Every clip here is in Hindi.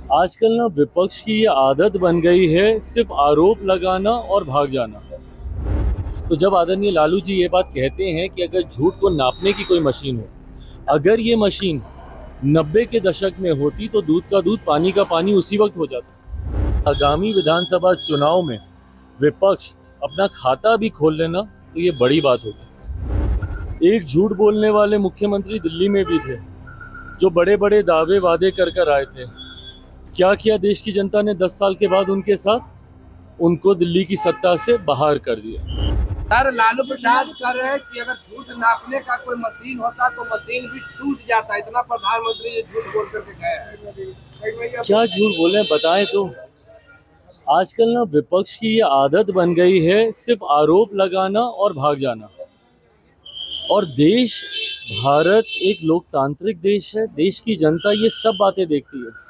आजकल ना विपक्ष की ये आदत बन गई है सिर्फ आरोप लगाना और भाग जाना। तो जब आदरणीय लालू जी ये बात कहते हैं कि अगर झूठ को नापने की कोई मशीन हो, अगर ये मशीन 90 के दशक में होती तो दूध का दूध पानी का पानी उसी वक्त हो जाता। आगामी विधानसभा चुनाव में विपक्ष अपना खाता भी खोल लेना तो ये बड़ी बात होगी। एक झूठ बोलने वाले मुख्यमंत्री दिल्ली में भी थे जो बड़े बड़े दावे वादे कर कर आए थे। क्या किया देश की जनता ने 10 साल के बाद उनके साथ? उनको दिल्ली की सत्ता से बाहर कर दिया। सर लालू प्रसाद कर रहे हैं कि अगर झूठ नापने का कोई मशीन होता तो मशीन भी टूट जाता। इतना प्रधानमंत्री ये झूठ बोल करके गए। क्या झूठ बोले बताएं तो। आजकल ना विपक्ष की ये आदत बन गई है सिर्फ आरोप लगाना और भाग जाना। और देश भारत एक लोकतांत्रिक देश है। देश की जनता ये सब बातें देखती है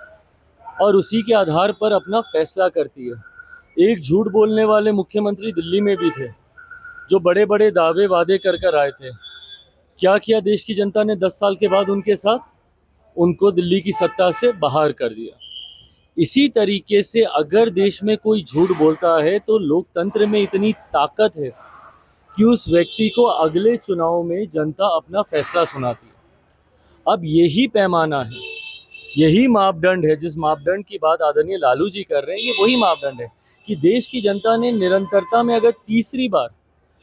और उसी के आधार पर अपना फैसला करती है। एक झूठ बोलने वाले मुख्यमंत्री दिल्ली में भी थे जो बड़े बड़े दावे वादे कर कर आए थे। क्या किया देश की जनता ने 10 साल के बाद उनके साथ? उनको दिल्ली की सत्ता से बाहर कर दिया। इसी तरीके से अगर देश में कोई झूठ बोलता है तो लोकतंत्र में इतनी ताकत है कि उस व्यक्ति को अगले चुनाव में जनता अपना फैसला सुनाती है। अब यही पैमाना है, यही मापदंड है। जिस मापदंड की बात आदरणीय लालू जी कर रहे हैं, ये वही मापदंड है कि देश की जनता ने निरंतरता में अगर तीसरी बार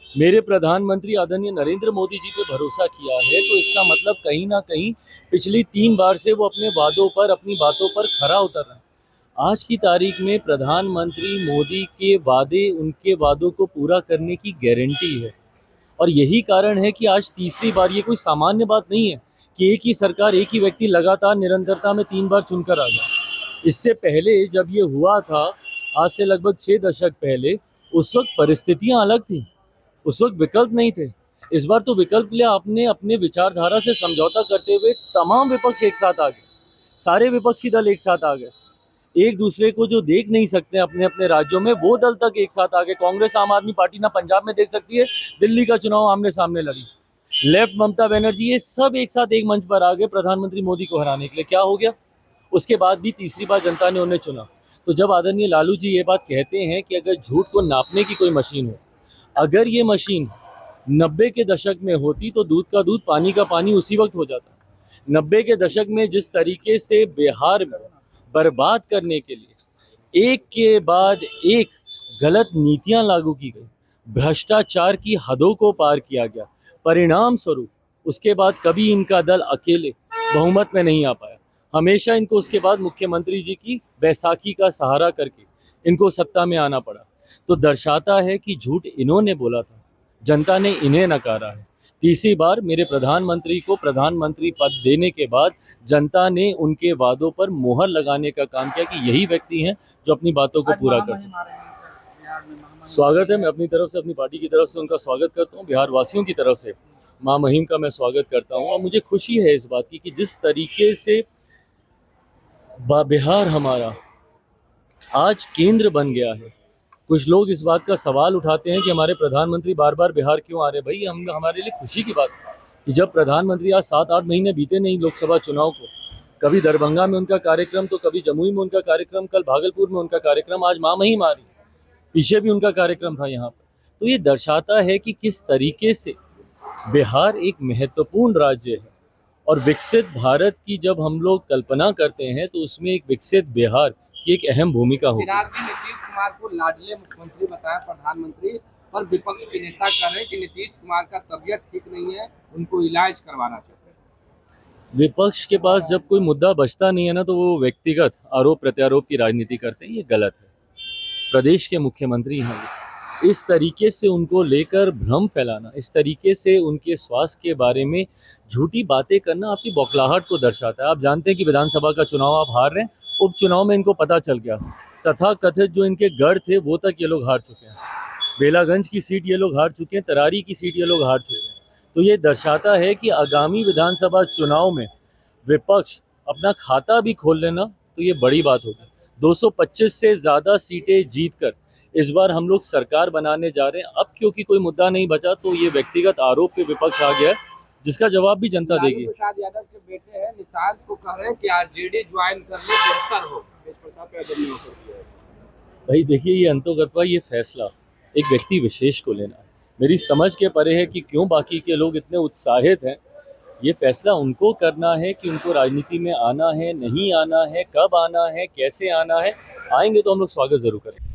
मेरे प्रधानमंत्री आदरणीय नरेंद्र मोदी जी पे भरोसा किया है तो इसका मतलब कहीं ना कहीं पिछली 3 बार से वो अपने वादों पर, अपनी बातों पर खरा उतर रहे हैं। आज की तारीख में प्रधानमंत्री मोदी के वादे, उनके वादों को पूरा करने की गारंटी है। और यही कारण है कि आज तीसरी बार, ये कोई सामान्य बात नहीं है कि एक ही सरकार, एक ही व्यक्ति लगातार निरंतरता में 3 बार चुनकर आ गया। इससे पहले जब ये हुआ था, आज से लगभग 6 दशक पहले, उस वक्त परिस्थितियां अलग थी, उस वक्त विकल्प नहीं थे। इस बार तो विकल्प लिया आपने, अपने विचारधारा से समझौता करते हुए तमाम विपक्ष एक साथ आ गए, सारे विपक्षी दल एक साथ आ गए। एक दूसरे को जो देख नहीं सकते अपने अपने राज्यों में, वो दल तक एक साथ आ गए। कांग्रेस आम आदमी पार्टी ना पंजाब में देख सकती है, दिल्ली का चुनाव आमने सामने लड़ी। लेफ्ट ममता बनर्जी, ये सब एक साथ एक मंच पर आ गए प्रधानमंत्री मोदी को हराने के लिए। क्या हो गया? उसके बाद भी तीसरी बार जनता ने उन्हें चुना। तो जब आदरणीय लालू जी ये बात कहते हैं कि अगर झूठ को नापने की कोई मशीन हो, अगर ये मशीन 90 के दशक में होती तो दूध का दूध पानी का पानी उसी वक्त हो जाता। 90 के दशक में जिस तरीके से बिहार में बर्बाद करने के लिए एक के बाद एक गलत नीतियां लागू की गई, भ्रष्टाचार की हदों को पार किया गया, परिणाम स्वरूप उसके बाद कभी इनका दल अकेले बहुमत में नहीं आ पाया। हमेशा इनको उसके बाद मुख्यमंत्री जी की बैसाखी का सहारा करके इनको सत्ता में आना पड़ा। तो दर्शाता है कि झूठ इन्होंने बोला था, जनता ने इन्हें नकारा है। तीसरी बार मेरे प्रधानमंत्री को प्रधानमंत्री पद देने के बाद जनता ने उनके वादों पर मोहर लगाने का काम किया कि यही व्यक्ति हैं जो अपनी बातों को पूरा कर सकते। स्वागत है, मैं अपनी तरफ से, अपनी पार्टी की तरफ से उनका स्वागत करता हूँ। बिहार वासियों की तरफ से माँ महिम का मैं स्वागत करता हूँ। और मुझे खुशी है इस बात की कि जिस तरीके से बिहार हमारा आज केंद्र बन गया है। कुछ लोग इस बात का सवाल उठाते हैं कि हमारे प्रधानमंत्री बार बार बिहार क्यों आ रहे। भाई, हम हमारे लिए खुशी की बात है कि जब प्रधानमंत्री, आज 7-8 महीने बीते नहीं लोकसभा चुनाव को, कभी दरभंगा में उनका कार्यक्रम, तो कभी जमुई में उनका कार्यक्रम, कल भागलपुर में उनका कार्यक्रम, आज माँ महिम आ रही है, पीछे भी उनका कार्यक्रम था यहाँ पर। तो ये दर्शाता है कि किस तरीके से बिहार एक महत्वपूर्ण राज्य है। और विकसित भारत की जब हम लोग कल्पना करते हैं तो उसमें एक विकसित बिहार की एक अहम भूमिका होगी। नीतीश कुमार को लाडले मुख्यमंत्री बताया प्रधानमंत्री, पर विपक्ष के नेता कह रहे हैं कि नीतीश कुमार का तबीयत ठीक नहीं है, उनको इलाज करवाना चाहते हैं। विपक्ष के पास जब कोई मुद्दा बचता नहीं है ना, तो वो व्यक्तिगत आरोप प्रत्यारोप की राजनीति करते हैं। ये गलत है। प्रदेश के मुख्यमंत्री हैं, इस तरीके से उनको लेकर भ्रम फैलाना, इस तरीके से उनके स्वास्थ्य के बारे में झूठी बातें करना आपकी बौखलाहट को दर्शाता है। आप जानते हैं कि विधानसभा का चुनाव आप हार रहे हैं, उपचुनाव में इनको पता चल गया, तथा कथित जो इनके गढ़ थे वो तक ये लोग हार चुके हैं। बेलागंज की सीट ये लोग हार चुके हैं, तरारी की सीट ये लोग हार चुके हैं। तो ये दर्शाता है कि आगामी विधानसभा चुनाव में विपक्ष अपना खाता भी खोल लेना तो ये बड़ी बात होगी। 225 से ज़्यादा सीटें जीतकर इस बार हम लोग सरकार बनाने जा रहे हैं। अब क्योंकि कोई मुद्दा नहीं बचा तो ये व्यक्तिगत आरोप पे विपक्ष आ गया है, जिसका जवाब भी जनता देगी। लालू प्रसाद यादव के बेटे हैं निशांत को कह रहे हैं कि आरजेडी ज्वाइन कर ले, बेहतर हो। क्या जब ने अवसर दिया है? भाई देखिए, ये अंतोगत्वा ये फैसला एक व्यक्ति विशेष को लेना है। मेरी समझ के परे है कि क्यों बाकी के लोग इतने उत्साहित हैं। ये फैसला उनको करना है कि उनको राजनीति में आना है, नहीं आना है, कब आना है, कैसे आना है। आएंगे तो हम लोग स्वागत जरूर करेंगे।